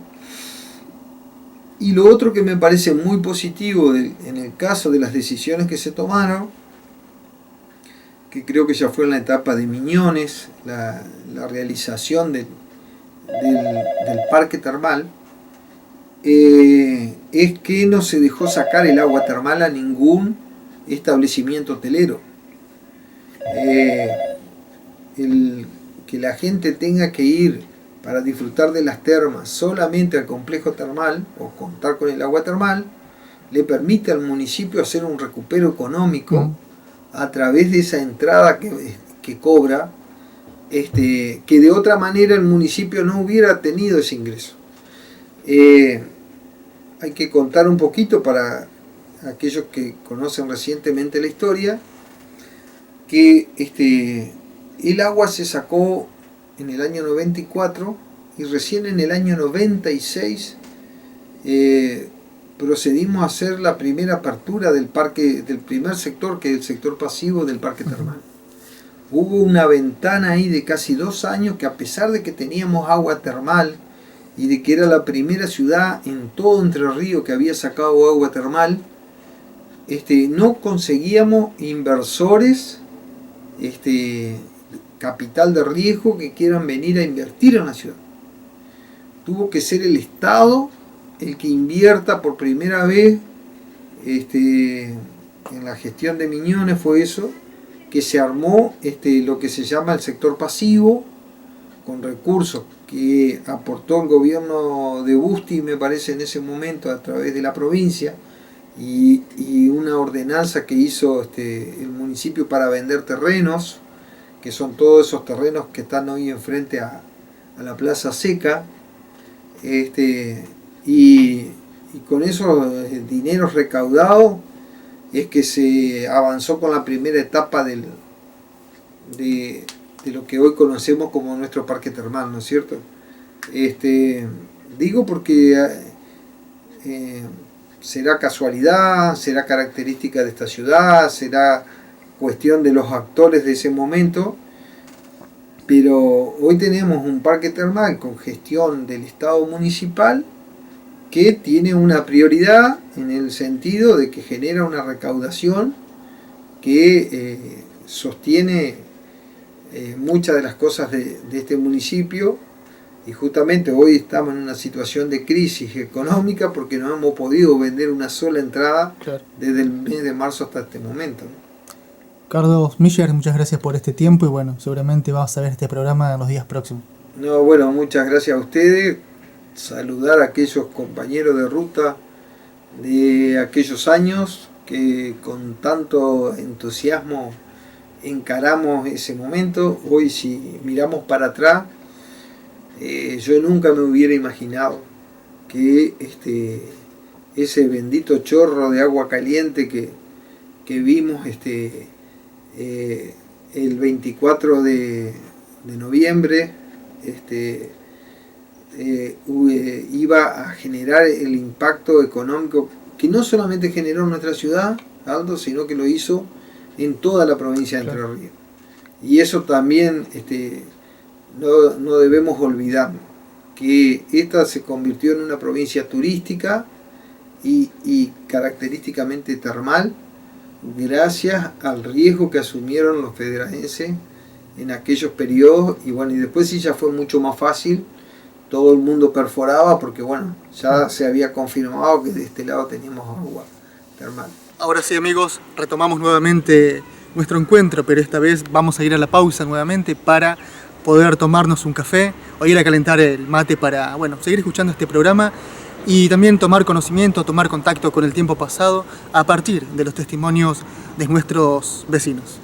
E: Y lo otro que me parece muy positivo en el caso de las decisiones que se tomaron, que creo que ya fue en la etapa de Miñones, la realización del parque termal, es que no se dejó sacar el agua termal a ningún establecimiento hotelero. Que la gente tenga que ir para disfrutar de las termas solamente al complejo termal o contar con el agua termal, le permite al municipio hacer un recupero económico a través de esa entrada que cobra, que de otra manera el municipio no hubiera tenido ese ingreso. Hay que contar un poquito para aquellos que conocen recientemente la historia, que el agua se sacó en el año 94 y recién en el año 96 procedimos a hacer la primera apertura del primer sector, que es el sector pasivo del parque termal. Hubo una ventana ahí de casi 2 años que, a pesar de que teníamos agua termal y de que era la primera ciudad en todo Entre Ríos que había sacado agua termal, no conseguíamos inversores, capital de riesgo que quieran venir a invertir en la ciudad. Tuvo que ser el Estado el que invierta por primera vez, en la gestión de Miñones fue eso, que se armó lo que se llama el sector pasivo, con recursos que aportó el gobierno de Busti, me parece, en ese momento, a través de la provincia, y una ordenanza que hizo el municipio para vender terrenos, que son todos esos terrenos que están hoy enfrente a la Plaza Seca, y con esos dineros recaudados es que se avanzó con la primera etapa de lo que hoy conocemos como nuestro parque termal, ¿no es cierto? Digo porque será casualidad, será característica de esta ciudad, será cuestión de los actores de ese momento, pero hoy tenemos un parque termal con gestión del Estado municipal que tiene una prioridad en el sentido de que genera una recaudación que sostiene muchas de las cosas de este municipio, y justamente hoy estamos en una situación de crisis económica porque no hemos podido vender una sola entrada desde el mes de marzo hasta este momento, ¿no?
C: Carlos Miller, muchas gracias por este tiempo y bueno, seguramente vamos a ver este programa en los días próximos.
E: No, bueno, muchas gracias a ustedes. Saludar a aquellos compañeros de ruta de aquellos años que con tanto entusiasmo encaramos ese momento. Hoy, si miramos para atrás, yo nunca me hubiera imaginado que ese bendito chorro de agua caliente que vimos el 24 de noviembre iba a generar el impacto económico que no solamente generó en nuestra ciudad, Aldo, sino que lo hizo en toda la provincia de Entre Ríos. Y eso también no debemos olvidar, que esta se convirtió en una provincia turística y característicamente termal, gracias al riesgo que asumieron los federalenses en aquellos periodos. Y bueno, y después sí ya fue mucho más fácil, todo el mundo perforaba porque bueno, ya se había confirmado que de este lado teníamos agua termal.
A: Ahora sí, amigos, retomamos nuevamente nuestro encuentro, pero esta vez vamos a ir a la pausa nuevamente para poder tomarnos un café o ir a calentar el mate para, bueno, seguir escuchando este programa y también tomar conocimiento, tomar contacto con el tiempo pasado a partir de los testimonios de nuestros vecinos.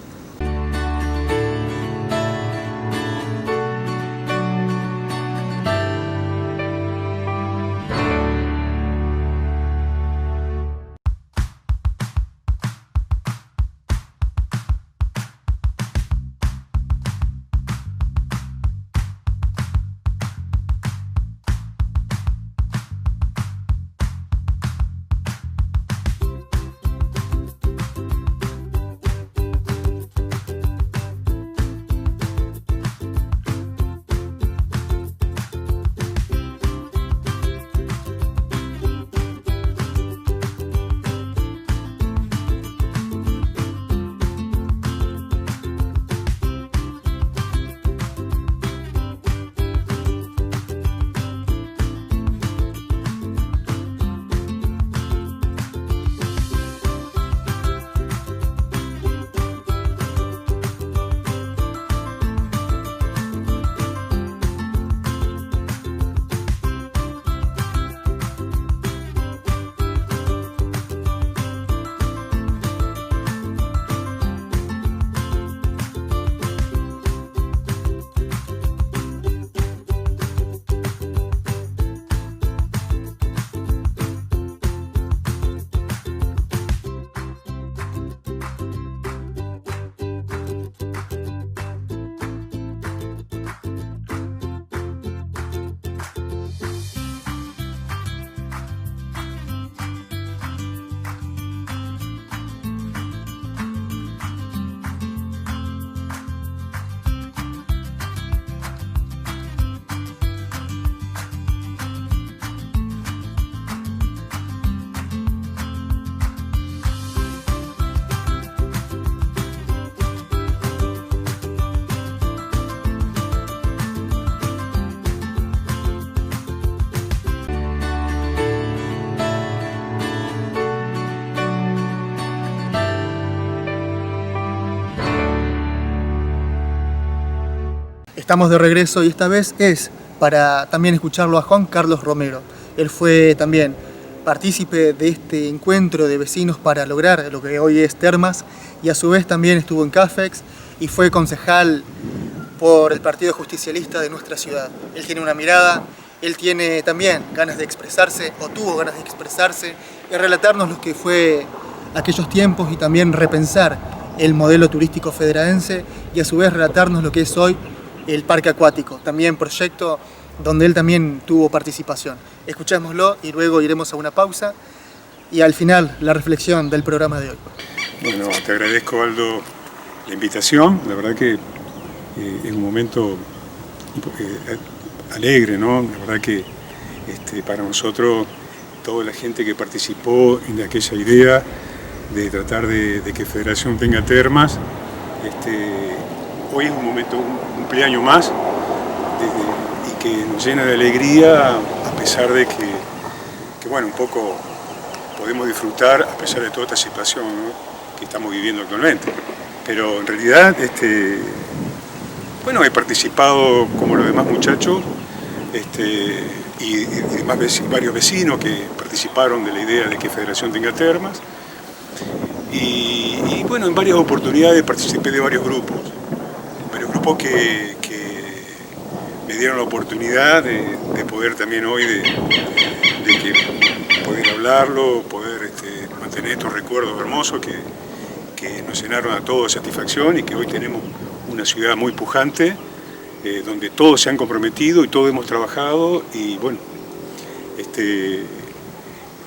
A: Estamos de regreso y esta vez es para también escucharlo a Juan Carlos Romero. Él fue también partícipe de este encuentro de vecinos para lograr lo que hoy es Termas y a su vez también estuvo en CAFEX y fue concejal por el Partido Justicialista de nuestra ciudad. Él tiene una mirada, él tiene también ganas de expresarse o tuvo ganas de expresarse y relatarnos lo que fue aquellos tiempos y también repensar el modelo turístico federaense y a su vez relatarnos lo que es hoy el parque acuático, también proyecto donde él también tuvo participación. Escuchémoslo y luego iremos a una pausa y al final la reflexión del programa de hoy.
F: Bueno, te agradezco, Aldo, la invitación. La verdad que es un momento alegre, ¿no? La verdad que para nosotros, toda la gente que participó en aquella idea de tratar de que Federación tenga termas, hoy es un momento, un cumpleaños más, y que nos llena de alegría, a pesar de que bueno, un poco podemos disfrutar a pesar de toda esta situación, ¿no?, que estamos viviendo actualmente. Pero en realidad, bueno, he participado como los demás muchachos y varios vecinos que participaron de la idea de que Federación tenga termas. Y bueno, en varias oportunidades participé de varios grupos que me dieron la oportunidad de poder también hoy, de que poder hablarlo, poder mantener estos recuerdos hermosos que nos llenaron a todos de satisfacción y que hoy tenemos una ciudad muy pujante, donde todos se han comprometido y todos hemos trabajado y bueno,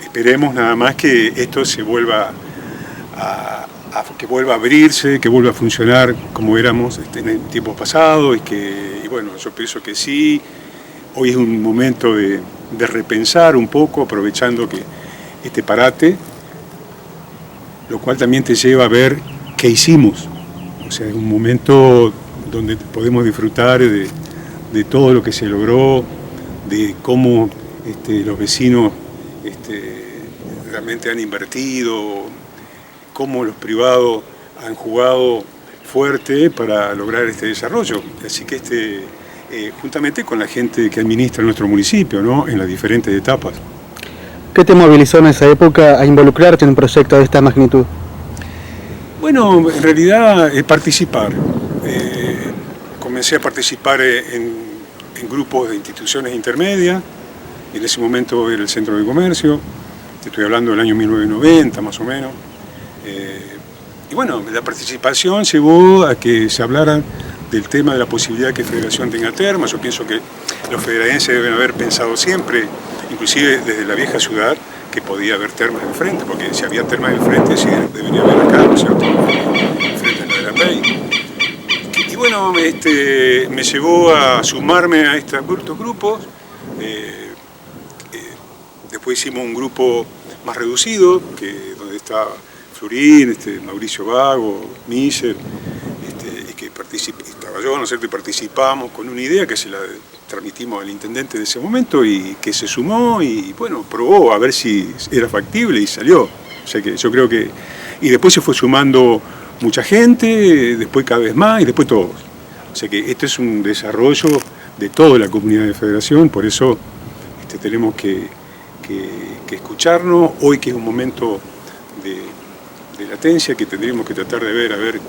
F: esperemos nada más que esto se vuelva que vuelva a abrirse, que vuelva a funcionar como éramos en tiempos pasados y bueno, yo pienso que sí. Hoy es un momento de repensar un poco, aprovechando que este parate, lo cual también te lleva a ver qué hicimos. O sea, es un momento donde podemos disfrutar de todo lo que se logró, de cómo los vecinos realmente han invertido, cómo los privados han jugado fuerte para lograr este desarrollo. Así que juntamente con la gente que administra nuestro municipio, ¿no?, en las diferentes etapas.
C: ¿Qué te movilizó en esa época a involucrarte en un proyecto de esta magnitud?
F: Bueno, en realidad participar. Comencé a participar en grupos de instituciones intermedias. En ese momento era el Centro de Comercio. Te estoy hablando del año 1990 más o menos. Y bueno, la participación llevó a que se hablara del tema de la posibilidad de que Federación tenga termas. Yo pienso que los federaenses deben haber pensado siempre, inclusive desde la vieja ciudad, que podía haber termas enfrente, porque si había termas enfrente, sí debería haber acá, ¿no es cierto?, enfrente de la Pey. Y bueno, me llevó a sumarme a estos grupos. Después hicimos un grupo más reducido, donde está Florín, Mauricio Vago, Miser, y que estaba yo, ¿no es cierto?, y participamos con una idea que se la transmitimos al intendente de ese momento y que se sumó y bueno, probó a ver si era factible y salió. O sea que yo creo que... Y después se fue sumando mucha gente, después cada vez más y después todos. O sea que este es un desarrollo de toda la comunidad de Federación, por eso tenemos que escucharnos hoy, que es un momento de latencia, que tendríamos que tratar de ver, a ver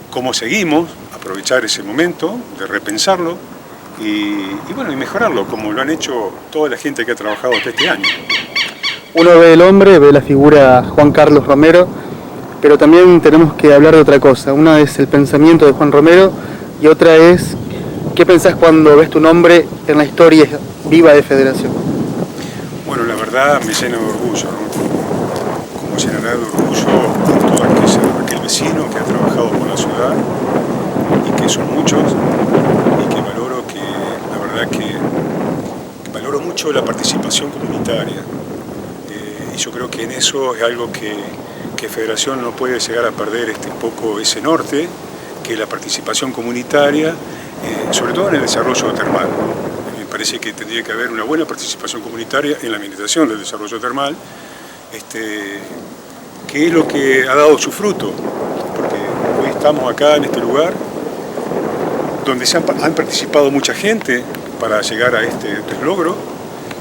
F: cómo seguimos, aprovechar ese momento, de repensarlo y bueno, y mejorarlo, como lo han hecho toda la gente que ha trabajado hasta este año.
C: Uno ve el hombre, ve la figura Juan Carlos Romero, pero también tenemos que hablar de otra cosa. Una es el pensamiento de Juan Romero y otra es qué pensás cuando ves tu nombre en la historia viva de Federación.
F: Bueno, la verdad me llena de orgullo, ¿no? Como llenará de orgullo a todo aquel vecino que ha trabajado por la ciudad y que son muchos y que valoro valoro mucho la participación comunitaria. Y yo creo que en eso es algo que Federación no puede llegar a perder un poco ese norte, que es la participación comunitaria, sobre todo en el desarrollo termal. Me parece que tendría que haber una buena participación comunitaria en la administración del desarrollo termal, que es lo que ha dado su fruto, porque hoy estamos acá en este lugar donde han participado mucha gente para llegar a este logro,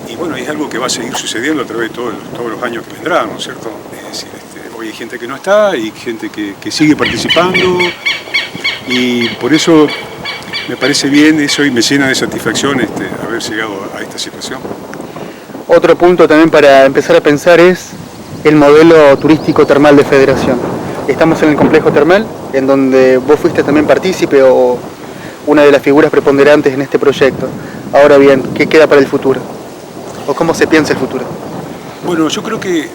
F: y bueno, es algo que va a seguir sucediendo a través de todos los años que vendrán, ¿no es cierto? Es decir, hoy hay gente que no está y gente que sigue participando, y por eso me parece bien eso y me llena de satisfacción haber llegado a esta situación.
C: Otro punto también para empezar a pensar es el modelo turístico termal de Federación. Estamos en el complejo termal, en donde vos fuiste también partícipe o una de las figuras preponderantes en este proyecto. Ahora bien, ¿qué queda para el futuro? ¿O cómo se piensa el futuro?
F: Bueno, yo creo que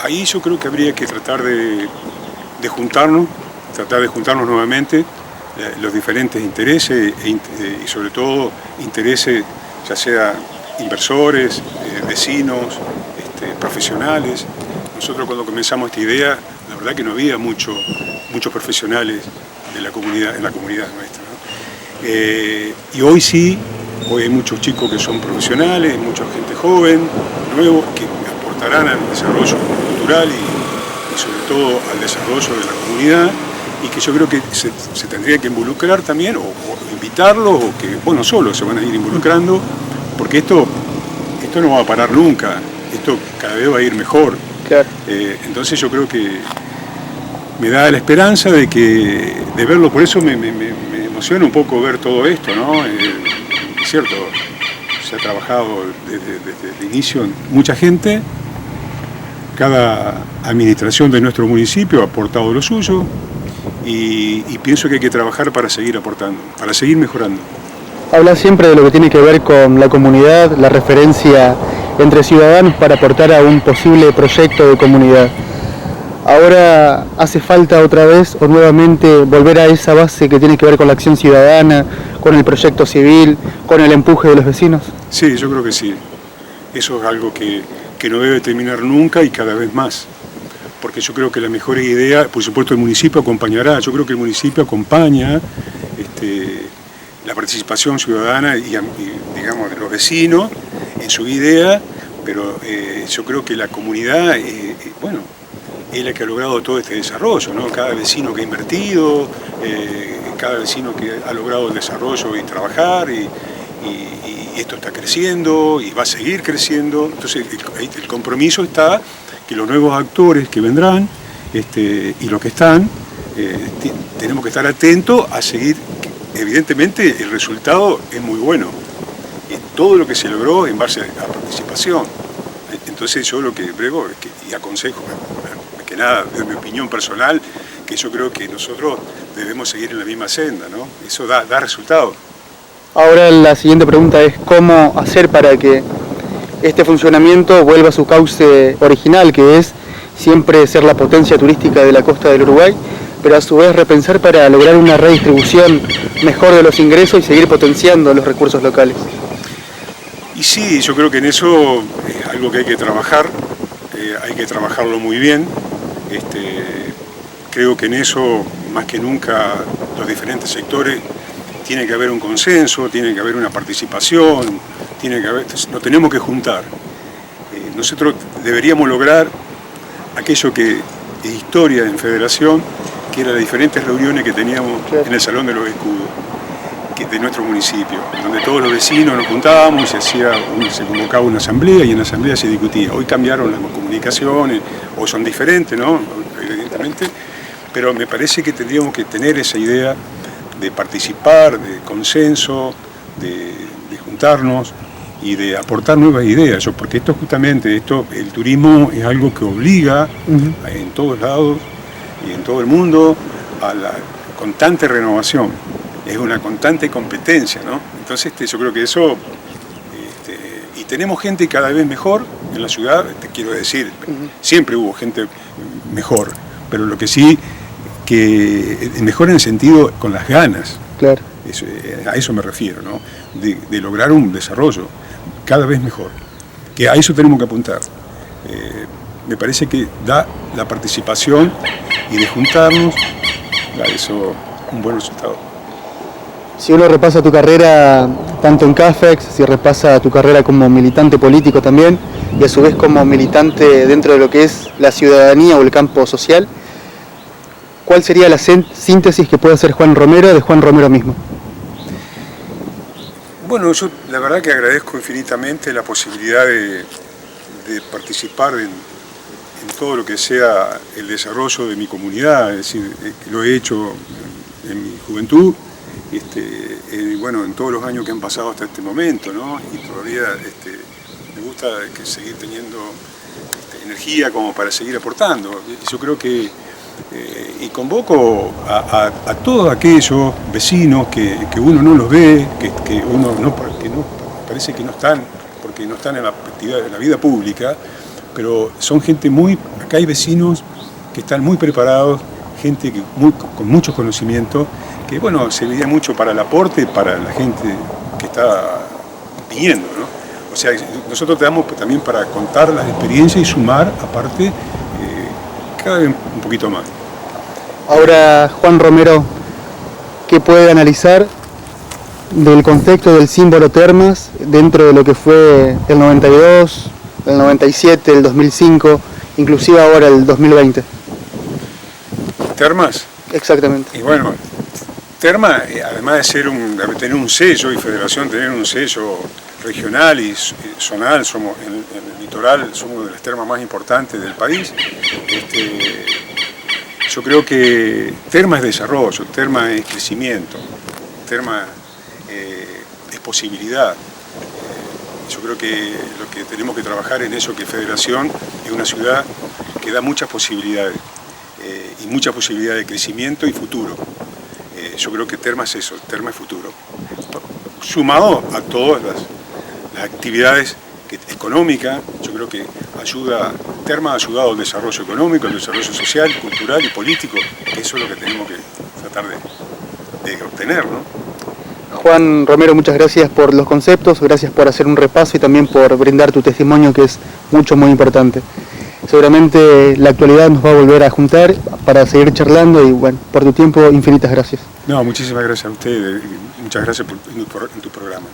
F: ahí yo creo que habría que tratar de juntarnos nuevamente, los diferentes intereses y sobre todo intereses, ya sea inversores, vecinos, profesionales. Nosotros cuando comenzamos esta idea, la verdad que no había muchos profesionales de la comunidad, en la comunidad nuestra, ¿no? Y hoy sí, hoy hay muchos chicos que son profesionales, mucha gente joven, nuevos, que aportarán al desarrollo cultural y sobre todo al desarrollo de la comunidad, y que yo creo que se tendría que involucrar también, o invitarlos, o que, bueno, solos se van a ir involucrando, porque esto no va a parar nunca, esto cada vez va a ir mejor.
C: Claro.
F: Entonces yo creo que me da la esperanza de verlo, por eso me emociona un poco ver todo esto, ¿no? Es cierto, se ha trabajado desde el inicio mucha gente, cada administración de nuestro municipio ha aportado lo suyo, y pienso que hay que trabajar para seguir aportando, para seguir mejorando.
C: Habla siempre de lo que tiene que ver con la comunidad, la referencia entre ciudadanos para aportar a un posible proyecto de comunidad. Ahora hace falta otra vez o nuevamente volver a esa base que tiene que ver con la acción ciudadana, con el proyecto civil, con el empuje de los vecinos.
F: Sí, yo creo que sí. Eso es algo que no debe terminar nunca y cada vez más. Porque yo creo que la mejor idea, por supuesto el municipio acompañará, yo creo que el municipio acompaña la participación ciudadana y digamos, de los vecinos en su idea, pero yo creo que la comunidad, bueno, es la que ha logrado todo este desarrollo, ¿no? Cada vecino que ha invertido, cada vecino que ha logrado el desarrollo y trabajar, y esto está creciendo y va a seguir creciendo. Entonces el compromiso está que los nuevos actores que vendrán y los que están, tenemos que estar atentos a seguir. Evidentemente el resultado es muy bueno, todo lo que se logró en base a participación. Entonces yo lo que prego y aconsejo, que nada, de mi opinión personal, que yo creo que nosotros debemos seguir en la misma senda, ¿no? Eso da resultado.
C: Ahora la siguiente pregunta es cómo hacer para que este funcionamiento vuelva a su cauce original, que es siempre ser la potencia turística de la costa del Uruguay, pero a su vez repensar para lograr una redistribución mejor de los ingresos y seguir potenciando los recursos locales.
F: Y sí, yo creo que en eso es algo que hay que trabajar, hay que trabajarlo muy bien. Creo que en eso, más que nunca, los diferentes sectores, tiene que haber un consenso, tiene que haber una participación, nos tenemos que juntar. Nosotros deberíamos lograr aquello que es historia en Federación, que eran las diferentes reuniones que teníamos en el Salón de los Escudos de nuestro municipio, donde todos los vecinos nos juntábamos y se convocaba una asamblea y en la asamblea se discutía. Hoy cambiaron las comunicaciones, o son diferentes, ¿no? Evidentemente, pero me parece que tendríamos que tener esa idea de participar, de consenso, de juntarnos y de aportar nuevas ideas, porque el turismo es algo que obliga en todos lados y en todo el mundo a la constante renovación, es una constante competencia, ¿no? Entonces yo creo que eso, y tenemos gente cada vez mejor en la ciudad, te quiero decir, siempre hubo gente mejor, pero lo que sí, que mejor en el sentido con las ganas,
C: claro.
F: A eso me refiero, ¿no? De lograr un desarrollo cada vez mejor, que a eso tenemos que apuntar. Me parece que da la participación y de juntarnos, da eso un buen resultado.
C: Si uno repasa tu carrera tanto en CAFEX, si repasa tu carrera como militante político también, y a su vez como militante dentro de lo que es la ciudadanía o el campo social, ¿cuál sería la síntesis que puede hacer Juan Romero de Juan Romero mismo?
F: Bueno, yo la verdad que agradezco infinitamente la posibilidad de participar en todo lo que sea el desarrollo de mi comunidad, es decir, lo he hecho en mi juventud, bueno, en todos los años que han pasado hasta este momento, ¿no? Y todavía me gusta seguir teniendo energía como para seguir aportando. Yo creo que, y convoco a todos aquellos vecinos que uno no los ve, que uno parece que no están, porque no están en la actividad, en la vida pública, pero son gente acá hay vecinos que están muy preparados, gente con muchos conocimientos, que bueno, serviría mucho para el aporte, para la gente que está viniendo, ¿no? O sea, nosotros te damos también para contar las experiencias y sumar, aparte, cada vez un poquito más.
C: Ahora, Juan Romero, ¿qué puede analizar del contexto del símbolo Termas dentro de lo que fue el 92, el 97, el 2005, inclusive ahora el 2020?
F: ¿Termas?
C: Exactamente.
F: Y bueno, Termas, además de tener un sello y Federación tener un sello regional y zonal, somos en el litoral, somos de las termas más importantes del país. Yo creo que Termas es desarrollo, Termas es crecimiento, Termas es posibilidad. Yo creo que lo que tenemos que trabajar en eso, que Federación es una ciudad que da muchas posibilidades y muchas posibilidades de crecimiento y futuro. Yo creo que Termas es eso, Termas es futuro. Sumado a todas las actividades económicas, yo creo que Termas ha ayudado al desarrollo económico, al desarrollo social, cultural y político, que eso es lo que tenemos que tratar de obtener, ¿no?
C: Juan Romero, muchas gracias por los conceptos, gracias por hacer un repaso y también por brindar tu testimonio, que es muy importante. Seguramente la actualidad nos va a volver a juntar para seguir charlando y bueno, por tu tiempo, infinitas gracias.
F: No, muchísimas gracias a ustedes y muchas gracias en tu programa.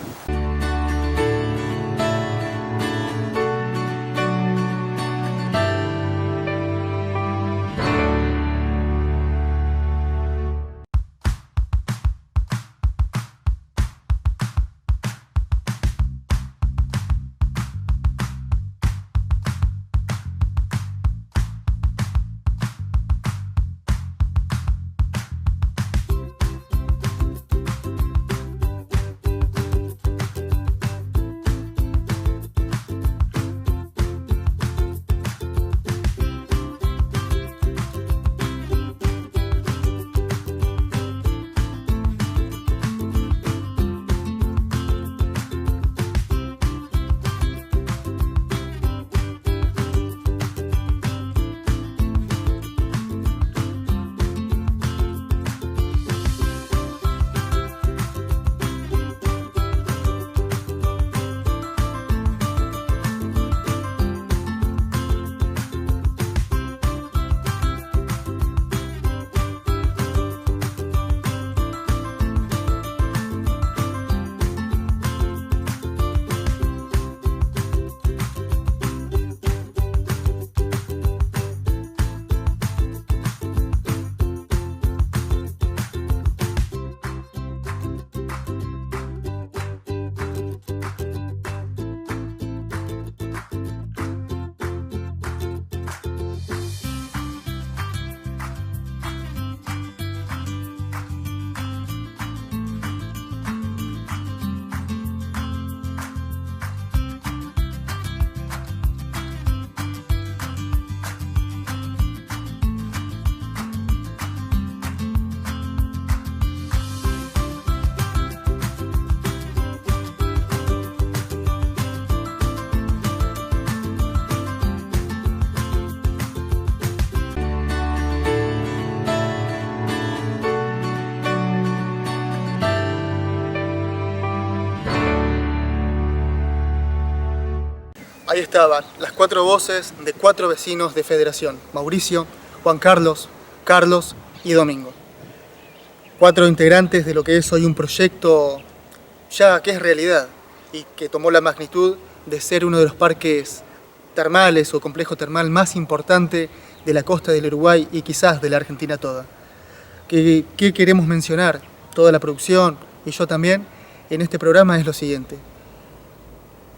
A: Ahí estaban las 4 voces de 4 vecinos de Federación: Mauricio, Juan Carlos, Carlos y Domingo. 4 integrantes de lo que es hoy un proyecto ya que es realidad y que tomó la magnitud de ser uno de los parques termales o complejo termal más importante de la costa del Uruguay y quizás de la Argentina toda. ¿Qué queremos mencionar? Toda la producción y yo también en este programa es lo siguiente.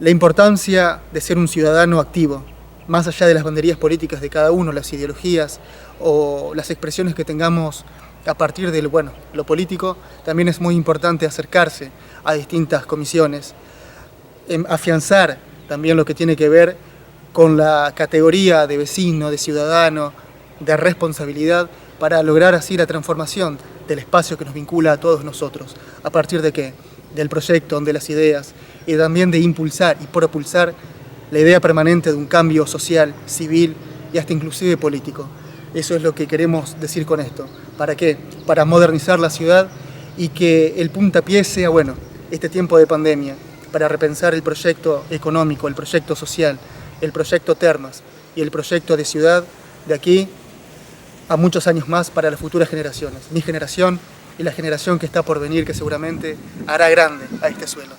A: La importancia de ser un ciudadano activo, más allá de las banderías políticas de cada uno, las ideologías o las expresiones que tengamos a partir de lo político, también es muy importante acercarse a distintas comisiones, afianzar también lo que tiene que ver con la categoría de vecino, de ciudadano, de responsabilidad, para lograr así la transformación del espacio que nos vincula a todos nosotros. ¿A partir de qué? Del proyecto, de las ideas, y también de impulsar y propulsar la idea permanente de un cambio social, civil y hasta inclusive político. Eso es lo que queremos decir con esto. ¿Para qué? Para modernizar la ciudad y que el puntapié sea, este tiempo de pandemia, para repensar el proyecto económico, el proyecto social, el proyecto Termas y el proyecto de ciudad de aquí a muchos años más para las futuras generaciones. Mi generación y la generación que está por venir, que seguramente hará grande a este suelo.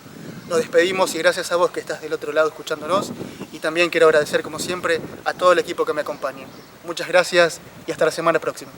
A: Nos despedimos y gracias a vos que estás del otro lado escuchándonos, y también quiero agradecer como siempre a todo el equipo que me acompaña. Muchas gracias y hasta la semana próxima.